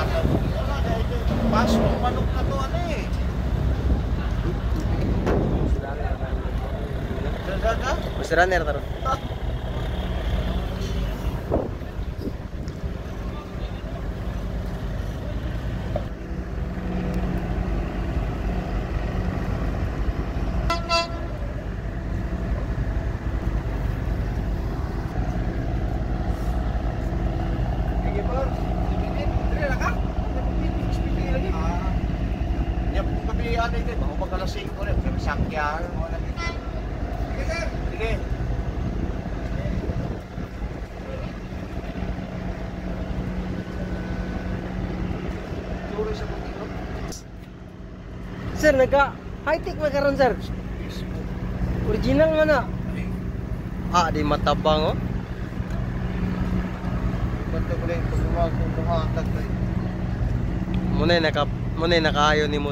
bata. Wala na ito. Paso, manok na to ano eh. Daga? Mas runner taro. Ano ito? Ako magkalasing ko rin. Sakyan. Sige, sir. Sige. Turo sa pagkino. Sir, nagka-high-tech magkaroon, sir. Original nga na. Ah, di matabang, oh. Ba't ko rin kung lumatag tayo? Muna'y nakaayon ni mo